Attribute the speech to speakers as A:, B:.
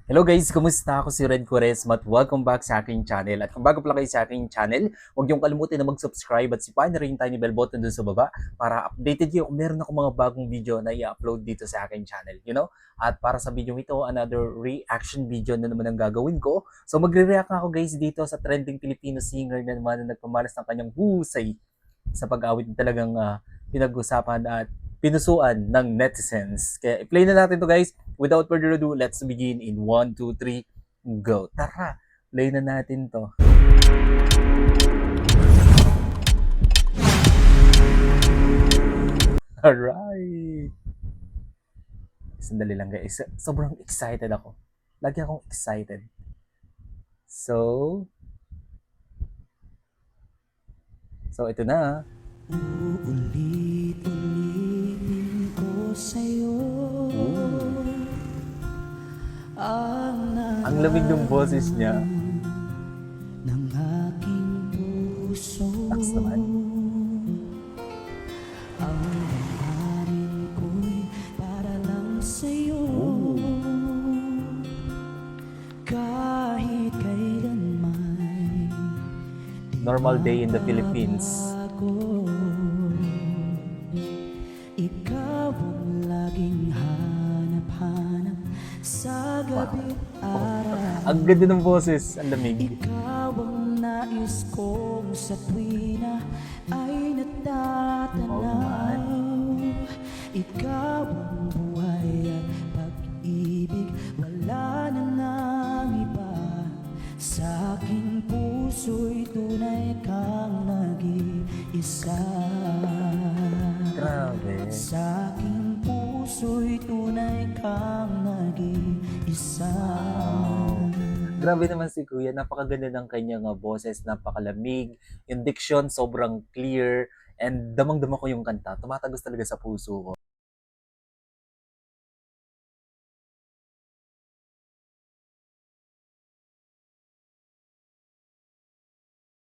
A: Hello guys, kumusta? Ako si Red Quaresma at welcome back sa aking channel. At kung bago pa lang kayo sa aking channel, huwag niyong kalimutan na mag-subscribe at sipain na rin yung tiny bell button dun sa baba para updated kayo kung meron ako mga bagong video na i-upload dito sa aking channel, At para sa video ito, another reaction video na naman ang gagawin ko. So magre-react ako guys dito sa trending Filipino singer na naman na nagpamalas ng kanyang husay sa pag-awit na talagang pinag-usapan at pinusuan ng netizens. Kaya i-play na natin to guys. Without further ado, let's begin in 1, 2, 3, go. Tara, play na natin to. Alright. Sandali lang guys. Sobrang excited ako. Lagi akong excited. So ito na.
B: Uulit-ulitin ko sa'yo
A: Ang lamig ng boses niya.
B: ng aking puso.
A: Taks naman.
B: Ang hangarin ko'y para lang sa'yo. Kahit kailanman
A: Normal day in the Philippines.
B: Ikaw ang laging hanap-hanap sa gabi araw.
A: Ang ganda ng boses, ang lamig.
B: Ikaw ang nais kong sa tuwina ay natatanaw. Ikaw ang buhay at pag-ibig, wala na nang iba. Sa aking puso'y tunay kang nag-iisa.
A: Grabe.
B: Sa aking puso'y tunay kang nag-iisa.
A: Grabe naman si Kuya, napakaganda ng kanyang boses, napakalamig. Yung diction sobrang clear and damang-dama ko yung kanta. Tumatagos talaga sa puso ko.